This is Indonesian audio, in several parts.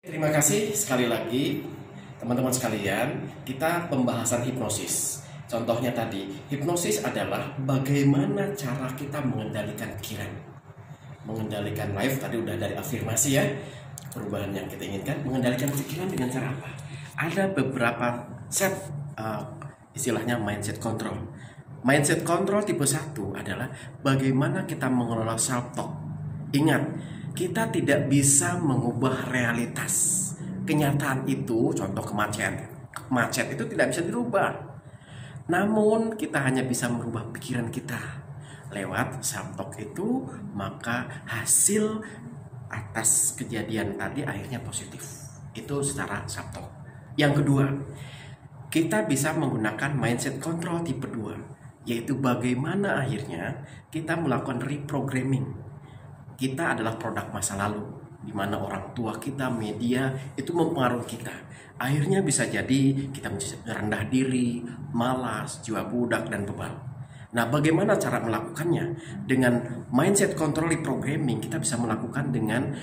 Terima kasih sekali lagi teman-teman sekalian, kita pembahasan hipnosis. Contohnya tadi, hipnosis adalah bagaimana cara kita mengendalikan pikiran. Mengendalikan life tadi udah dari afirmasi ya, perubahan yang kita inginkan. Mengendalikan pikiran dengan cara apa? Ada beberapa set istilahnya mindset control. Mindset control tipe 1 adalah bagaimana kita mengelola self-talk. Ingat, kita tidak bisa mengubah realitas. Kenyataan itu, contoh macet itu tidak bisa dirubah. Namun kita hanya bisa merubah pikiran kita. Lewat self-talk itu, maka hasil atas kejadian tadi akhirnya positif. Itu secara self-talk. Yang kedua, kita bisa menggunakan mindset control tipe 2, yaitu bagaimana akhirnya kita melakukan reprogramming. Kita adalah produk masa lalu, di mana orang tua kita, media itu mempengaruhi kita. Akhirnya bisa jadi kita menjadi rendah diri, malas, jiwa budak dan bebal. Nah, bagaimana cara melakukannya? Dengan mindset control reprogramming kita bisa melakukan dengan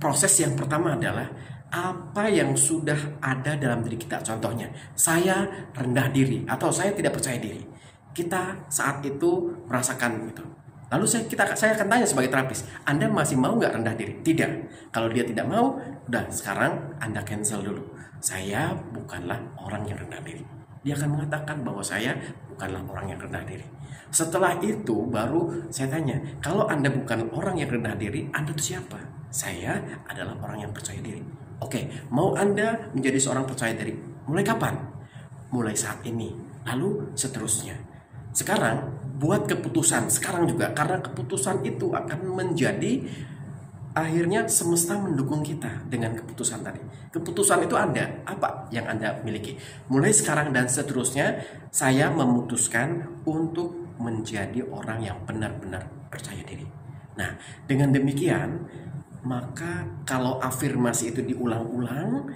proses yang pertama adalah apa yang sudah ada dalam diri kita. Contohnya, saya rendah diri atau saya tidak percaya diri. Kita saat itu merasakan itu. Lalu saya akan tanya sebagai terapis, Anda masih mau nggak rendah diri? Tidak. Kalau dia tidak mau, udah sekarang Anda cancel dulu. Saya bukanlah orang yang rendah diri. Dia akan mengatakan bahwa saya bukanlah orang yang rendah diri. Setelah itu baru saya tanya, kalau Anda bukan orang yang rendah diri, Anda itu siapa? Saya adalah orang yang percaya diri. Oke, mau Anda menjadi seorang percaya diri? Mulai kapan? Mulai saat ini. Lalu seterusnya. Sekarang buat keputusan sekarang juga, karena keputusan itu akan menjadi akhirnya semesta mendukung kita dengan keputusan tadi. Keputusan itu Anda, apa yang Anda miliki. Mulai sekarang dan seterusnya, saya memutuskan untuk menjadi orang yang benar-benar percaya diri. Nah, dengan demikian, maka kalau afirmasi itu diulang-ulang,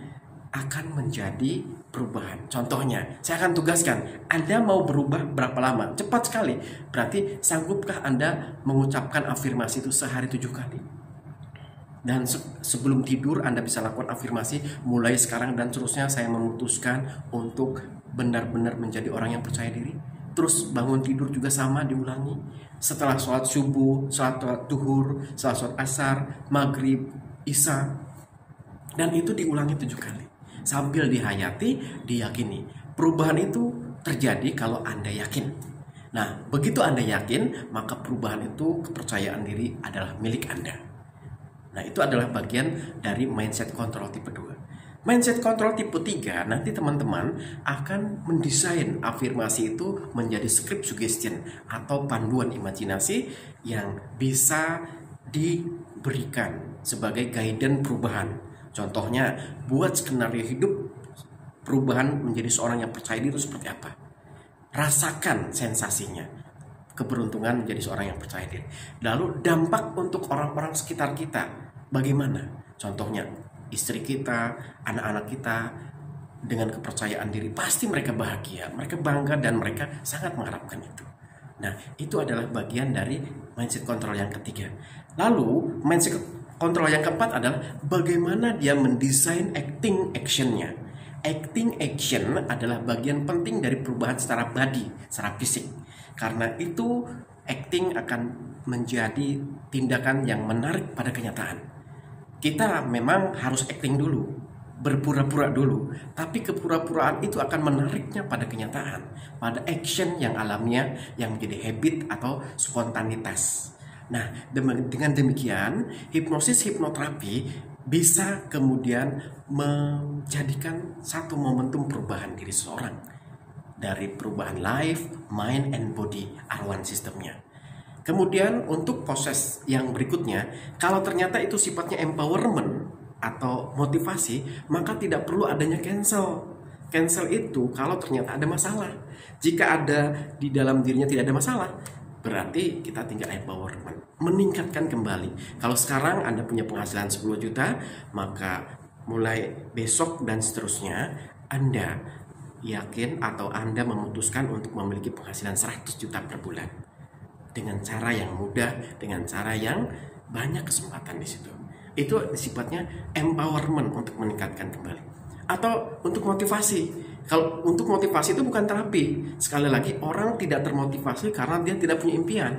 akan menjadi perubahan. Contohnya, saya akan tugaskan, Anda mau berubah berapa lama? Cepat sekali. Berarti sanggupkah Anda mengucapkan afirmasi itu sehari 7 kali? Dan sebelum tidur Anda bisa lakukan afirmasi, mulai sekarang dan seterusnya saya memutuskan untuk benar-benar menjadi orang yang percaya diri. Terus bangun tidur juga sama diulangi. Setelah sholat subuh, sholat duhur, sholat asar, maghrib, isya. Dan itu diulangi 7 kali. Sambil dihayati, diyakini. Perubahan itu terjadi kalau Anda yakin. Nah, begitu Anda yakin, maka perubahan itu, kepercayaan diri adalah milik Anda. Nah, itu adalah bagian dari mindset control tipe 2. Mindset control tipe 3, nanti teman-teman akan mendesain afirmasi itu menjadi script suggestion atau panduan imajinasi yang bisa diberikan sebagai guidance perubahan. Contohnya, buat skenario hidup perubahan menjadi seorang yang percaya diri itu seperti apa. Rasakan sensasinya, keberuntungan menjadi seorang yang percaya diri. Lalu dampak untuk orang-orang sekitar kita bagaimana? Contohnya, istri kita, anak-anak kita dengan kepercayaan diri, pasti mereka bahagia, mereka bangga dan mereka sangat mengharapkan itu. Nah, itu adalah bagian dari mindset control yang ketiga. Lalu, mindset kontrol yang keempat adalah bagaimana dia mendesain acting actionnya. Acting action adalah bagian penting dari perubahan secara body, secara fisik. Karena itu acting akan menjadi tindakan yang menarik pada kenyataan. Kita memang harus acting dulu, berpura-pura dulu. Tapi kepura-puraan itu akan menariknya pada kenyataan, pada action yang alamiah yang menjadi habit atau spontanitas. Nah, dengan demikian, hipnosis hipnoterapi bisa kemudian menjadikan satu momentum perubahan diri seseorang. Dari perubahan life, mind, and body, R1 sistemnya. Kemudian untuk proses yang berikutnya, kalau ternyata itu sifatnya empowerment atau motivasi, maka tidak perlu adanya cancel. Cancel itu kalau ternyata ada masalah. Jika ada di dalam dirinya tidak ada masalah, berarti kita tinggal empowerment, meningkatkan kembali. Kalau sekarang Anda punya penghasilan 10 juta, maka mulai besok dan seterusnya Anda yakin atau Anda memutuskan untuk memiliki penghasilan 100 juta per bulan. Dengan cara yang mudah, dengan cara yang banyak kesempatan di situ. Itu sifatnya empowerment untuk meningkatkan atau untuk motivasi. Kalau untuk motivasi itu bukan terapi. Sekali lagi, orang tidak termotivasi karena dia tidak punya impian.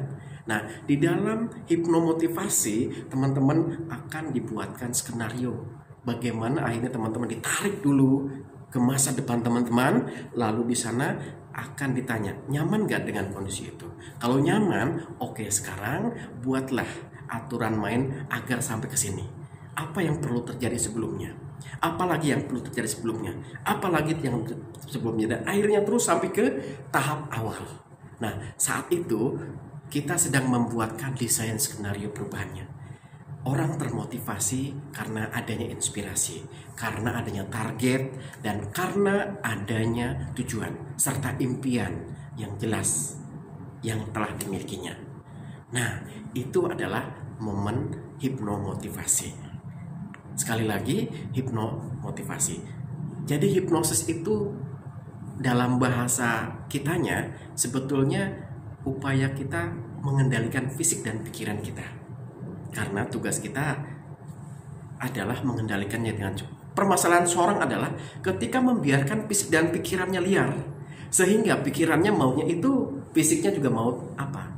Nah, di dalam hipnomotivasi, teman-teman akan dibuatkan skenario. Bagaimana akhirnya teman-teman ditarik dulu ke masa depan teman-teman, lalu di sana akan ditanya, nyaman gak dengan kondisi itu? Kalau nyaman, oke, sekarang buatlah aturan main agar sampai ke sini. Apa yang perlu terjadi sebelumnya? Apalagi yang perlu terjadi sebelumnya? Apalagi yang sebelumnya? Dan akhirnya terus sampai ke tahap awal. Nah, saat itu kita sedang membuatkan desain skenario perubahannya. Orang termotivasi karena adanya inspirasi, karena adanya target, dan karena adanya tujuan serta impian yang jelas yang telah dimilikinya. Nah, itu adalah momen hipnomotivasi. Sekali lagi, hipnomotivasi. Jadi hipnosis itu dalam bahasa kitanya sebetulnya upaya kita mengendalikan fisik dan pikiran kita. Karena tugas kita adalah mengendalikannya dengan cukup. Permasalahan seorang adalah ketika membiarkan fisik dan pikirannya liar, sehingga pikirannya maunya itu, fisiknya juga mau apa.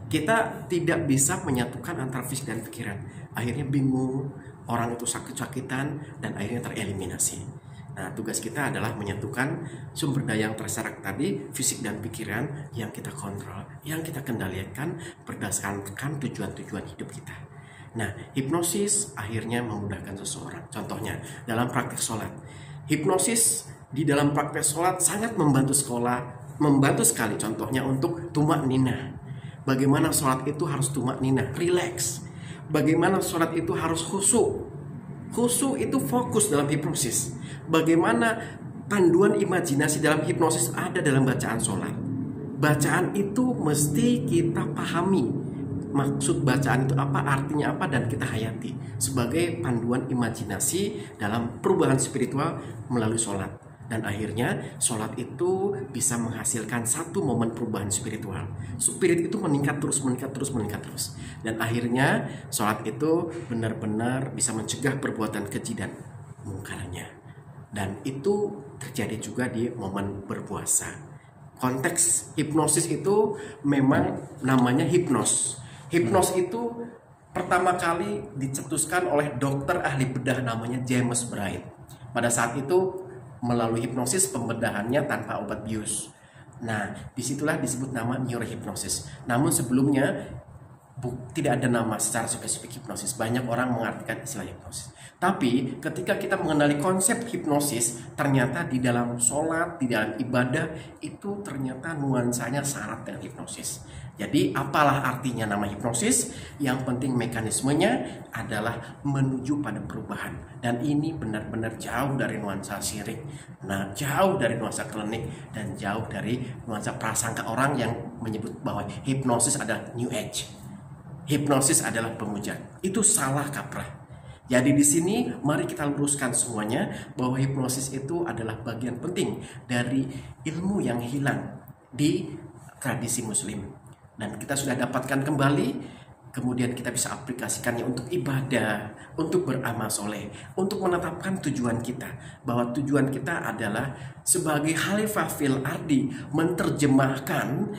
Kita tidak bisa menyatukan antara fisik dan pikiran. Akhirnya bingung, orang itu sakit-sakitan, dan akhirnya tereliminasi. Nah, tugas kita adalah menyatukan sumber daya yang terserak tadi, fisik dan pikiran, yang kita kontrol, yang kita kendalikan berdasarkan tujuan-tujuan hidup kita. Nah, hipnosis akhirnya memudahkan seseorang. Contohnya, dalam praktek sholat. Hipnosis di dalam praktek sholat sangat membantu sekali. Contohnya untuk tumak nina. Bagaimana sholat itu harus tumak nina, relax. Bagaimana sholat itu harus khusyuk. Khusyuk itu fokus dalam hipnosis. Bagaimana panduan imajinasi dalam hipnosis ada dalam bacaan sholat. Bacaan itu mesti kita pahami. Maksud bacaan itu apa, artinya apa, dan kita hayati sebagai panduan imajinasi dalam perubahan spiritual melalui sholat. Dan akhirnya sholat itu bisa menghasilkan satu momen perubahan spiritual. Spirit itu meningkat terus. Dan akhirnya sholat itu benar-benar bisa mencegah perbuatan keji dan mungkarnya. Dan itu terjadi juga di momen berpuasa. Konteks hipnosis itu memang namanya hipnos. Hipnos itu pertama kali dicetuskan oleh dokter ahli bedah namanya James Bright. Pada saat itu melalui hipnosis pembedahannya tanpa obat bius. Nah, disitulah disebut nama neurohipnosis. Namun sebelumnya tidak ada nama secara spesifik hipnosis. Banyak orang mengartikan istilah hipnosis. Tapi ketika kita mengenali konsep hipnosis, ternyata di dalam sholat, di dalam ibadah, itu ternyata nuansanya syarat dengan hipnosis. Jadi apalah artinya nama hipnosis? Yang penting mekanismenya adalah menuju pada perubahan. Dan ini benar-benar jauh dari nuansa syirik, nah, jauh dari nuansa klinik, dan jauh dari nuansa prasangka orang yang menyebut bahwa hipnosis adalah New Age. Hipnosis adalah pemujaan. Itu salah kaprah. Jadi di sini mari kita luruskan semuanya bahwa hipnosis itu adalah bagian penting dari ilmu yang hilang di tradisi Muslim. Dan kita sudah dapatkan kembali, kemudian kita bisa aplikasikannya untuk ibadah, untuk beramal soleh, untuk menetapkan tujuan kita. Bahwa tujuan kita adalah sebagai khalifah fil ardi, menerjemahkan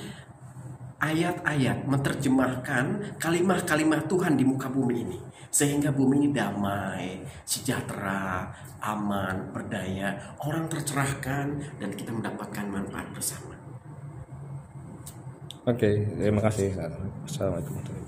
ayat-ayat, menerjemahkan kalimah-kalimah Tuhan di muka bumi ini. Sehingga bumi ini damai, sejahtera, aman, berdaya, orang tercerahkan, dan kita mendapatkan manfaat bersama. Oke, terima kasih. Assalamualaikum warahmatullahi wabarakatuh.